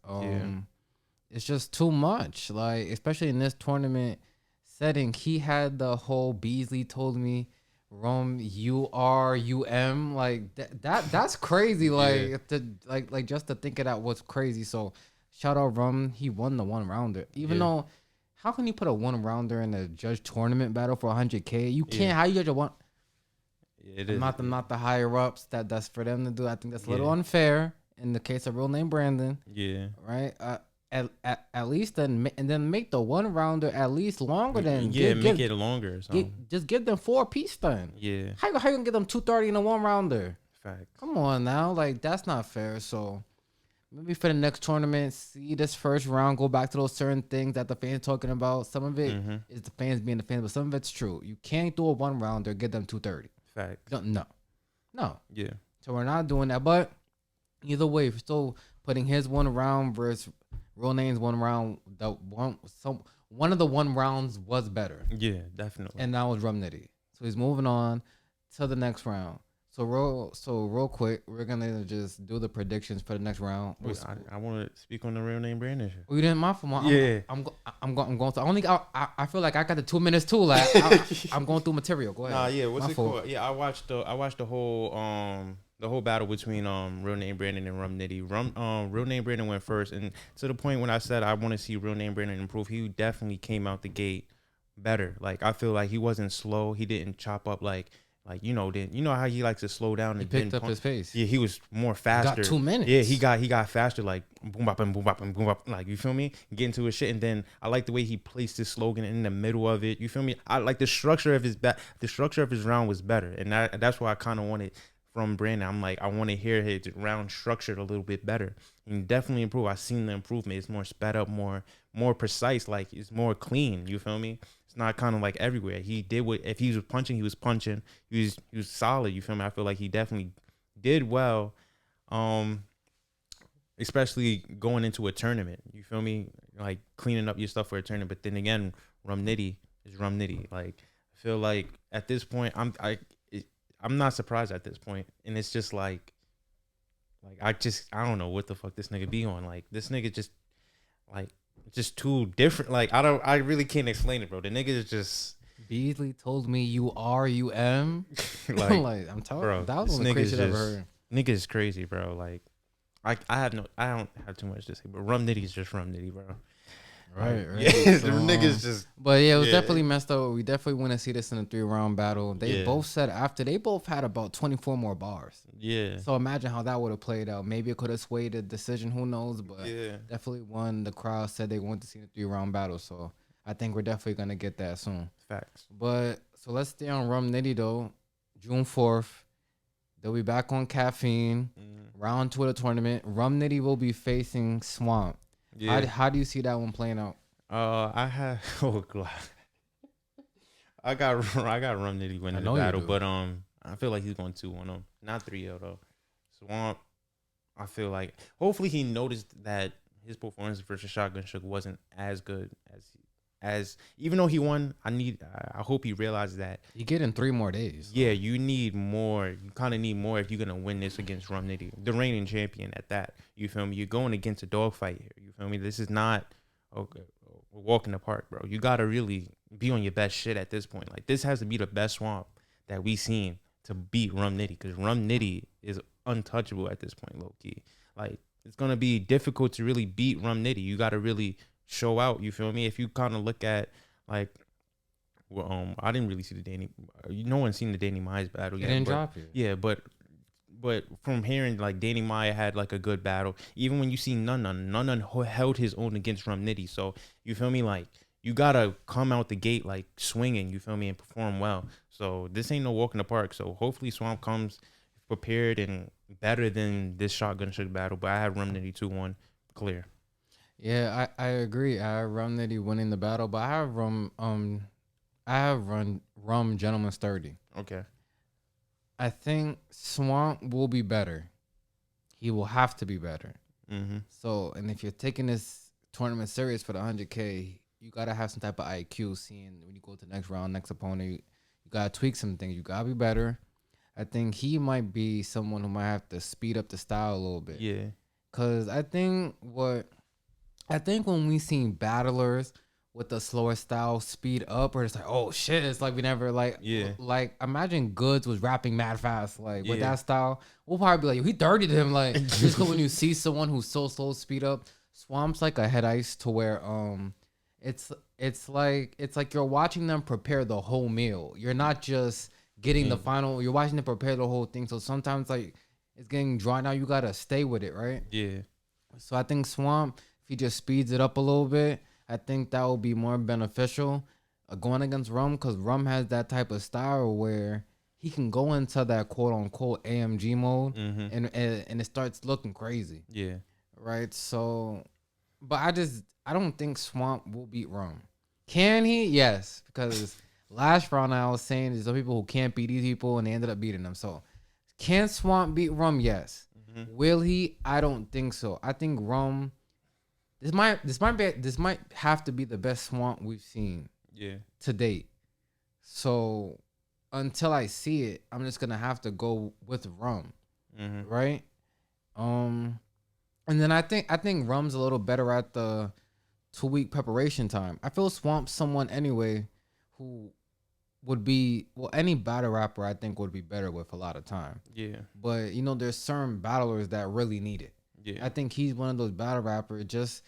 It's just too much. Like, especially in this tournament setting, he had the whole Beasley told me, RUM. Like that's crazy. Like like just to think of that was crazy. So shout out Rum. He won the one rounder. Even though, how can you put a one rounder in a judge tournament battle for 100K? You can't. How you judge a one? It is Not the higher ups. That's for them to do. I think that's a little unfair in the case of real name Brandon. Yeah. Right. At least then, and then make the one rounder at least longer than make it longer. Just give them 4-piece then. Yeah. How you gonna get them 230 in a one rounder? Fact. Come on now, like that's not fair. So maybe for the next tournament, see this first round, go back to those certain things that the fans talking about. Some of it is the fans being the fans, but some of it's true. You can't do a one rounder, get them 230. Fact. No. Yeah. So we're not doing that. But either way, we're still putting his one round versus real names one round. One of the one rounds was better. Yeah, definitely. And that was Rum Nitty. So he's moving on to the next round. So real quick, we're gonna just do the predictions for the next round. Wait, I want to speak on the real name Brandon shit. We didn't mind for my. I'm going. I feel like I got the 2 minutes too. Like I'm going through material. Go ahead. Nah, yeah. What's it called? Yeah, I watched the whole battle between real name Brandon and Rum Nitty. Real name Brandon went first, and to the point when I said I want to see real name Brandon improve, he definitely came out the gate better. Like I feel like he wasn't slow. He didn't chop up like how he likes to slow down. He picked up his pace. Yeah, he was more faster. Got 2 minutes. Yeah, he got faster. Like boom bop and boom bop and boom bop. Like you feel me? Get into his shit, and then I like the way he placed his slogan in the middle of it. You feel me? I like the structure of his round was better, and that's why I kind of wanted from Brandon. I'm like, I want to hear his round structured a little bit better. And definitely improve. I've seen the improvement. It's more sped up, more precise. Like it's more clean. You feel me? It's not kind of like everywhere. He did if he was punching, he was punching. He was solid. You feel me? I feel like he definitely did well. Especially going into a tournament. You feel me? Like cleaning up your stuff for a tournament. But then again, Rum Nitty is Rum Nitty. Like I feel like at this point, I'm not surprised at this point. And it's just like I don't know what the fuck this nigga be on. Like this nigga just too different. Like I really can't explain it, bro. The nigga is just Beasley told me RUM. like I'm telling you, that was one of the craziest I've ever heard. Nigga is crazy, bro. Like I don't have too much to say, but Rum Nitty is just Rum Nitty, bro. Right. Yeah, so, the niggas just. But yeah, it was definitely messed up. We definitely want to see this in a 3-round battle. They both said after they both had about 24 more bars. Yeah. So imagine how that would have played out. Maybe it could have swayed the decision. Who knows? But definitely one. The crowd said they wanted to see a 3-round battle. So I think we're definitely gonna get that soon. Facts. But so let's stay on Rum Nitty though. June 4th, they'll be back on Caffeine. Round 2 of the tournament. Rum Nitty will be facing Swamp. Yeah. How do you see that one playing out? I got Rum Nitty winning the battle, but I feel like he's going 2-1 him, not 3-0 though. Swamp, I feel like hopefully he noticed that his performance versus Shotgun Shook wasn't as good as even though he won. I hope he realized that you get in 3 more days. Yeah, you need more. You kind of need more if you're gonna win this against Rum Nitty, the reigning champion at that. You feel me? You're going against a dogfight here. You feel me? This is not a walk in the park, bro. You gotta really be on your best shit at this point. Like this has to be the best Swamp that we seen to beat Rum Nitty, because Rum Nitty is untouchable at this point, low key. Like it's gonna be difficult to really beat Rum Nitty. You gotta really show out. You feel me? If you kind of look at like, I didn't really see the Danny. No one's seen the Danny Myers battle yet. It didn't drop it. Yeah, but from hearing like Danny Maya had like a good battle. Even when you see Nunn held his own against Rum Nitty. So you feel me? Like you gotta come out the gate like swinging. You feel me? And perform well. So this ain't no walk in the park. So hopefully Swamp comes prepared and better than this Shotgun Shook battle. But I have Rum Nitty 2-1 clear. Yeah, I agree. I have Rum Nitty winning the battle, but I have Rum Gentleman's 30. Okay. I think Swamp will be better. He will have to be better. Mm-hmm. So, and if you're taking this tournament serious for the 100K, you gotta have some type of IQ. Seeing when you go to the next round, next opponent, you gotta tweak some things. You gotta be better. I think he might be someone who might have to speed up the style a little bit. Yeah. Cause I think when we seen battlers with the slower style speed up, or it's like, oh shit, it's like we never Yeah. like imagine Goods was rapping mad fast, like with Yeah. that style, we'll probably be like, yo, he dirtied him, like just cause when you see someone who's so slow speed up, Swamp's like a head ice to where it's it's like you're watching them prepare the whole meal. You're not just getting the final, you're watching them prepare the whole thing. So sometimes like it's getting drawn out, you gotta stay with it, right? Yeah. So I think Swamp, if he just speeds it up a little bit, I think that will be more beneficial going against Rum, because Rum has that type of style where he can go into that quote unquote AMG mode, Mm-hmm. and it starts looking crazy, Yeah. right? So, but I don't think Swamp will beat Rum. Can he? Yes, because last round I was saying there's some people who can't beat these people and they ended up beating them. So, can Swamp beat Rum? Yes. Mm-hmm. Will he? I don't think so. I think Rum. This might have to be the best Swamp we've seen Yeah. to date. So until I see it, I'm just gonna have to go with Rum, Mm-hmm. right? Um, and then I think Rum's a little better at the 2 week preparation time. I feel Swamp's someone anyway who would be, well, any battle rapper I think would be better with a lot of time. Yeah. But you know, there's certain battlers that really need it. Yeah. I think he's one of those battle rappers. Just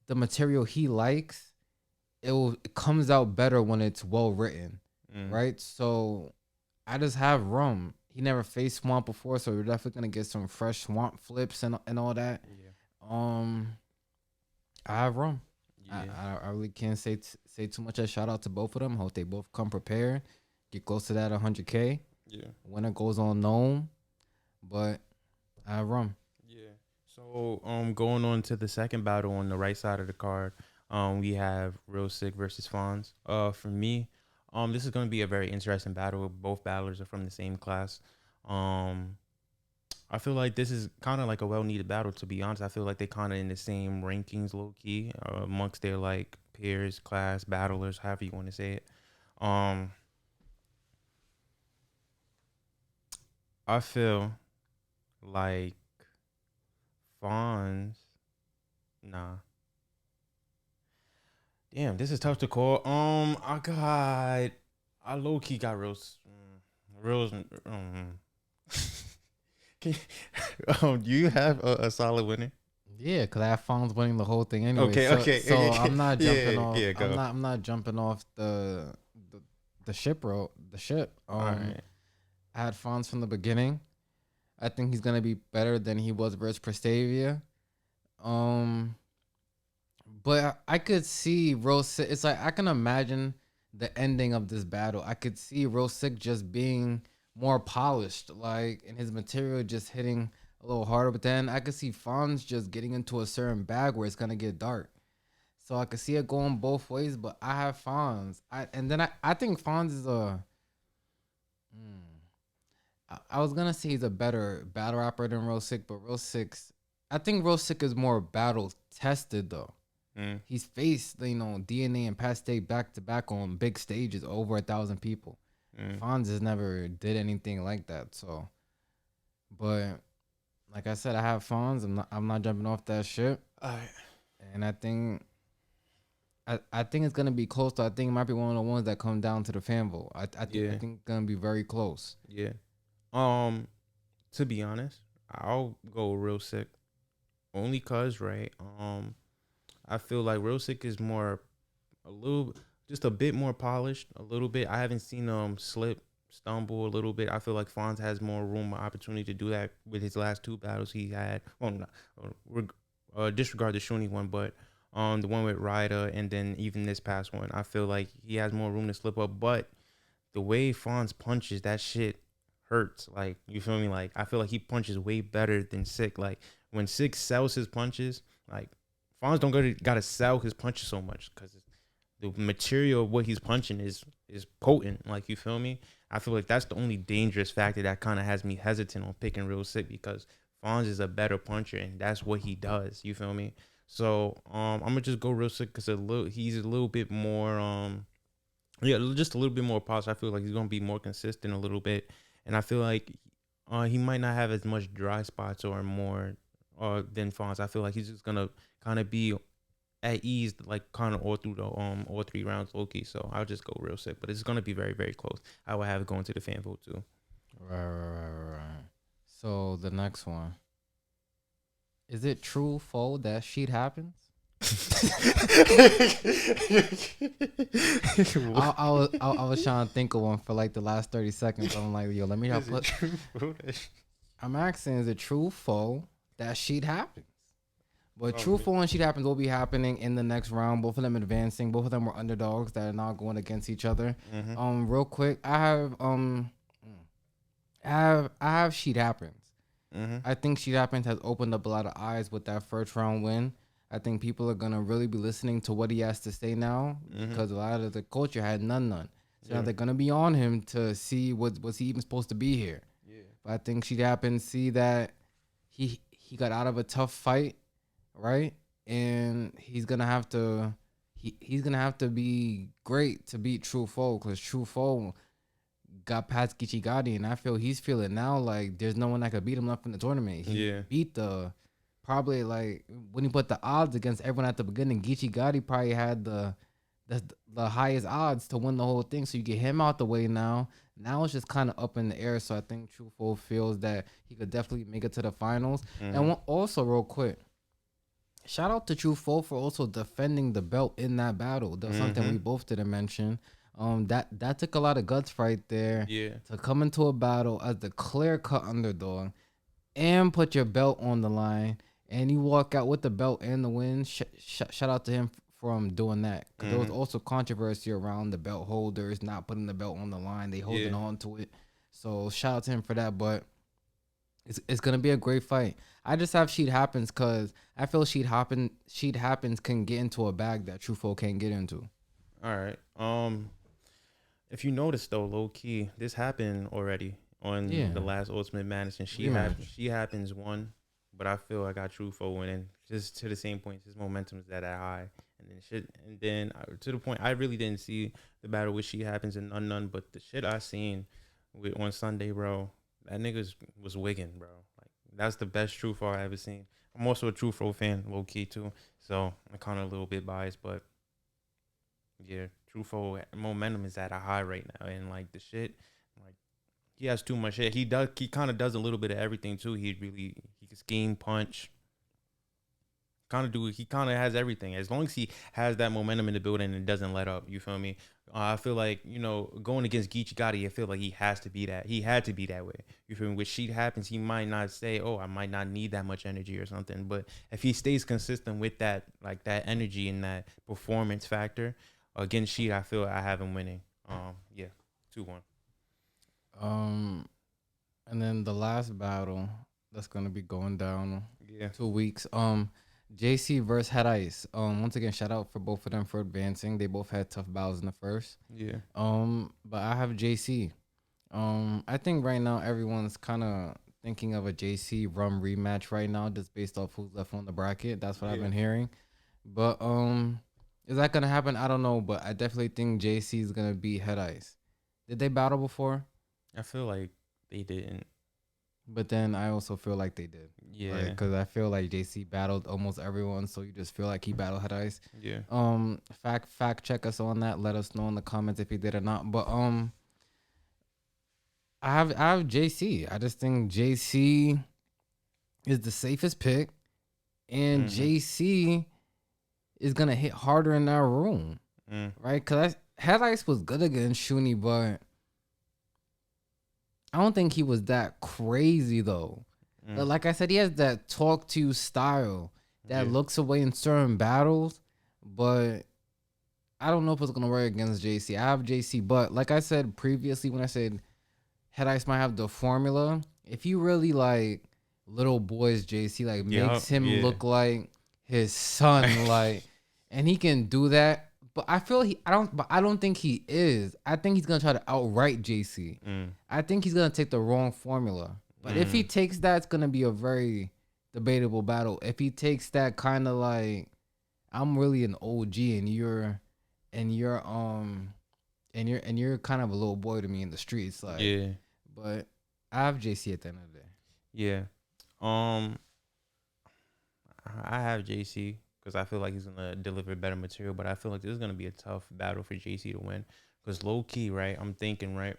the material he likes, it comes out better when it's well written, right? So I just have Rum. He never faced Swamp before, so we're definitely gonna get some fresh Swamp flips and all that. Yeah. I have Rum. Yeah. I really can't say too much. A shout out to both of them. Hope they both come prepared, get close to that 100K. Yeah. Winner goes on Gnome, but I have Rum. Yeah. So going on to the second battle on the right side of the card, we have Real Sick versus Fonz. For me, this is going to be a very interesting battle. Both battlers are from the same class. I feel like this is kind of like a well-needed battle, to be honest. I feel like they kind of in the same rankings, low-key, amongst their like peers, class, battlers, however you want to say it. I feel like Fonz, nah. Damn, this is tough to call. I low key got real. Can do you have a solid winner? Yeah, cause I have Fonz winning the whole thing anyway. Okay, so, okay, So okay. I'm not jumping Yeah, off. yeah, go. I'm not jumping off the ship road. The ship. All right. I had Fonz from the beginning. I think he's gonna be better than he was versus Prestevia. But I could see Rose. It's like I can imagine the ending of this battle. I could see Rosick just being more polished, like, and his material just hitting a little harder. But then I could see Fonz just getting into a certain bag where it's gonna get dark. So I could see it going both ways. But I have Fonz. I think Fonz is a. I was gonna say he's a better battle rapper than Rosick, but I think Rosick is more battle tested though. He's faced, DNA and Pat Stay back to back on big stages, over 1,000 people. Fonz has never did anything like that. So, but like I said, I have Fonz. I'm not jumping off that ship. All right. And I think it's gonna be close. I think it might be one of the ones that come down to the fan vote. I think it's gonna be very close. Yeah. To be honest, I'll go Real Sick. Only cause, right? I feel like Real Sick is just a bit more polished, a little bit. I haven't seen slip, stumble a little bit. I feel like Fonz has more room, or opportunity to do that with his last two battles he had. Well, disregard the Shoney one, but the one with Ryder, and then even this past one, I feel like he has more room to slip up. But the way Fonz punches, that shit hurts. Like, you feel me? Like, I feel like he punches way better than Sick. Like, when Sick sells his punches, like, Fonz don't gotta sell his punches so much, because the material of what he's punching is potent. Like, you feel me? I feel like that's the only dangerous factor that kind of has me hesitant on picking Real Sick, because Fonz is a better puncher and that's what he does. You feel me? So I'm gonna just go Real Sick because he's a little bit more Yeah, just a little bit more polished. I feel like he's gonna be more consistent a little bit, and I feel like he might not have as much dry spots or more than Fonz. I feel like he's just gonna kind of be at ease, like kind of all through the all 3 rounds, low key. So I'll just go real sick, but it's gonna be very very close. I will have it going to the fan vote too. Right. So the next one. Is it true, faux, that shit happens? I was trying to think of one for like the last 30 seconds. I'm like, yo, let me help put. I'm asking, is it true, faux, that shit happens? But true, faux, and shit happens will be happening in the next round. Both of them advancing. Both of them were underdogs that are not going against each other. Real quick, I have shit happens. I think Sheet Happens has opened up a lot of eyes with that first round win. I think people are gonna really be listening to what he has to say now because a lot of the culture had none. So now they're gonna be on him to see was he even supposed to be here. Yeah. But I think Sheet Happens see that he got out of a tough fight, right? And he's gonna have to be great to beat True Foe because True Foe got past Gichigati, and I feel he's feeling now like there's no one that could beat him left in the tournament. He beat the probably like when he put the odds against everyone at the beginning, Gichigati probably had the highest odds to win the whole thing. So you get him out the way now. Now it's just kind of up in the air. So I think Truthful feels that he could definitely make it to the finals. And also, real quick, shout out to Truthful for also defending the belt in that battle. That's something we both didn't mention. That took a lot of guts right there. Yeah. To come into a battle as the clear cut underdog and put your belt on the line, and you walk out with the belt and the win. Shout out to him from doing that. Cause there was also controversy around the belt holders not putting the belt on the line. They holding on to it. So shout out to him for that. But it's gonna be a great fight. I just have Sheet Happens because I feel Sheet Happens can get into a bag that Trufo can't get into. All right. If you notice though, low key, this happened already on the last Ultimate Madness, and She Happens won, but I feel I got Trufo winning just to the same point. His momentum is that high, and then to the point I really didn't see the battle with She Happens and none, but the shit I seen on Sunday, bro, that nigga was wigging, bro. Like that's the best Trufo I ever seen. I'm also a Trufo fan, low key too, so I'm kind of a little bit biased, but yeah, Trufo momentum is at a high right now, and like the shit, like he has too much shit. He kind of does a little bit of everything too. He can scheme, punch, he kind of has everything. As long as he has that momentum in the building and doesn't let up, you feel me? I feel like, going against Geechee Gotti, I feel like he has to be that. He had to be that way. You feel me? With Sheet Happens, he might not say, "Oh, I might not need that much energy" or something. But if he stays consistent with that, like that energy and that performance factor against Sheet, I feel I have him winning. 2-1. And then the last battle that's gonna be going down 2 weeks. JC versus Head Ice. Once again, shout out for both of them for advancing. They both had tough battles in the first. Yeah. But I have JC. I think right now everyone's kind of thinking of a JC Rum rematch right now, just based off who's left on the bracket. That's what I've been hearing. But is that gonna happen? I don't know. But I definitely think JC is gonna beat Head Ice. Did they battle before? I feel like they didn't. But then I also feel like they did. Yeah. Because I feel like JC battled almost everyone, so you just feel like he battled Head Ice. Yeah. Fact check us on that. Let us know in the comments if he did or not. But I have JC. I just think JC is the safest pick, and JC is gonna hit harder in that room, right? Because Head Ice was good against Shoney, but I don't think he was that crazy though. But like I said, he has that talk to you style that looks away in certain battles, but I don't know if it's gonna work against JC. I have JC, but like I said previously when I said Head Ice might have the formula, if you really like little boys JC, like makes him look like his son, like, and he can do that. But I feel I don't think he is. I think he's gonna try to outright JC. I think he's gonna take the wrong formula. But if he takes that, it's gonna be a very debatable battle. If he takes that kind of like, I'm really an OG and you're and you're kind of a little boy to me in the streets, like. Yeah. But I have JC at the end of the day. Yeah. Um, I have JC because I feel like he's gonna deliver better material, but I feel like this is gonna be a tough battle for JC to win. Because low key, right? I'm thinking, right,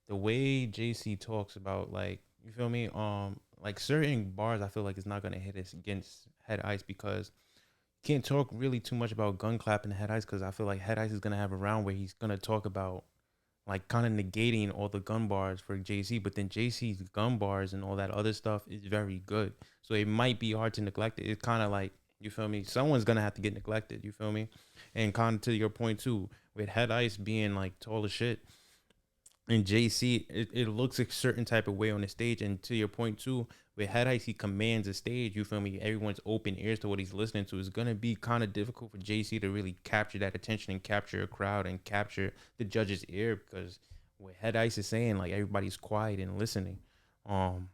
the way JC talks about, like, you feel me? Like certain bars, I feel like it's not gonna hit us against Head Ice because you can't talk really too much about gun clap and Head Ice because I feel like Head Ice is gonna have a round where he's gonna talk about like kind of negating all the gun bars for JC, but then JC's gun bars and all that other stuff is very good. So it might be hard to neglect it. It's kind of like, you feel me? Someone's gonna have to get neglected. You feel me? And kind of to your point too, with Head Ice being like tall as shit, and JC, it looks a certain type of way on the stage. And to your point too, with Head Ice, he commands the stage. You feel me? Everyone's open ears to what he's listening to. It's gonna be kind of difficult for JC to really capture that attention and capture a crowd and capture the judge's ear because what Head Ice is saying, like everybody's quiet and listening. Um,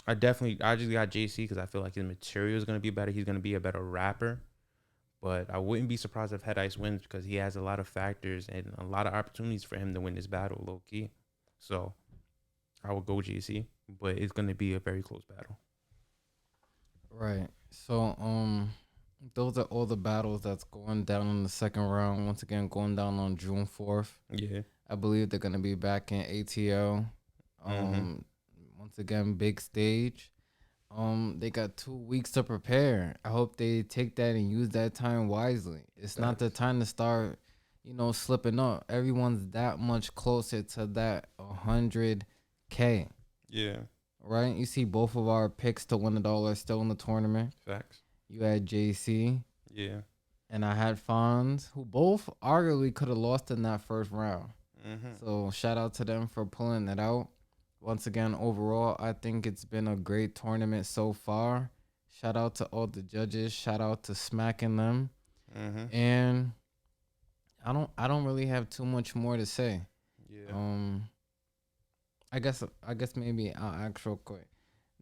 I just got JC because I feel like his material is gonna be better. He's gonna be a better rapper. But I wouldn't be surprised if Head Ice wins because he has a lot of factors and a lot of opportunities for him to win this battle, low key. So I will go JC, but it's going to be a very close battle. Right. So those are all the battles that's going down in the second round. Once again, going down on June 4th. Yeah. I believe they're gonna be back in ATL. Mm-hmm. Once again, big stage. They got 2 weeks to prepare. I hope they take that and use that time wisely. It's not the time to start, slipping up. Everyone's that much closer to that 100K. Yeah. Right? You see both of our picks to win it all are still in the tournament. Facts. You had JC. Yeah. And I had Fonz, who both arguably could have lost in that first round. Mm-hmm. So shout out to them for pulling it out. Once again, overall, I think it's been a great tournament so far. Shout out to all the judges. Shout out to smacking them. Mm-hmm. And I don't really have too much more to say. Yeah. I guess maybe I'll ask real quick.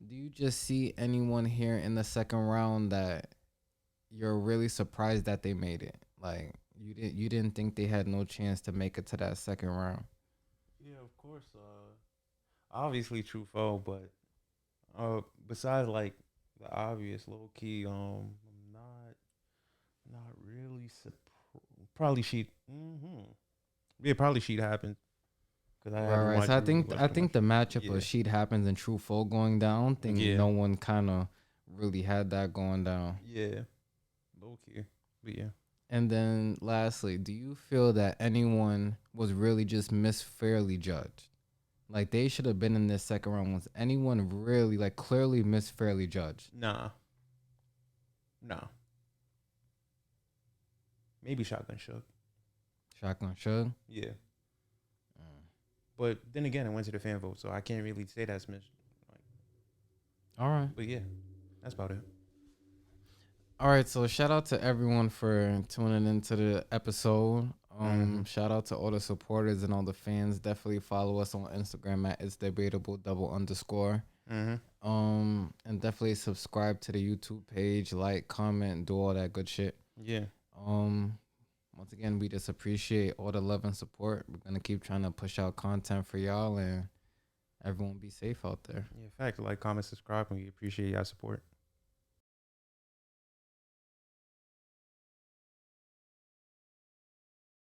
Do you just see anyone here in the second round that you're really surprised that they made it? Like you didn't think they had no chance to make it to that second round? Yeah, of course. Obviously true foe, but besides like the obvious low key, I'm not really probably sheet. Mm-hmm. Yeah, probably sheet happened because I haven't Right. watched So I really think watched I too much. think the matchup Yeah, of Sheet Happens and True Foe going down. I don't think yeah, no one kind of really had that going down. yeah, low key, but yeah. And then lastly, do you feel that anyone was really just misfairly judged? Like they should have been in this second round. Was anyone really like clearly misfairly judged? Nah, nah. Maybe shotgun shook. Shotgun Shug? Yeah, but then again, it went to the fan vote, so I can't really say that's miss. Like, All right. but yeah, that's about it. All right, so shout out to everyone for tuning into the episode. Shout out to all the supporters and all the fans. Definitely follow us on Instagram at it's debatable _. Mm-hmm. And definitely subscribe to the YouTube page, like, comment, do all that good shit. Yeah. Once again, we just appreciate all the love and support. We're gonna keep trying to push out content for y'all, and everyone be safe out there. Yeah. Fact. Like, comment, subscribe, and we appreciate y'all support.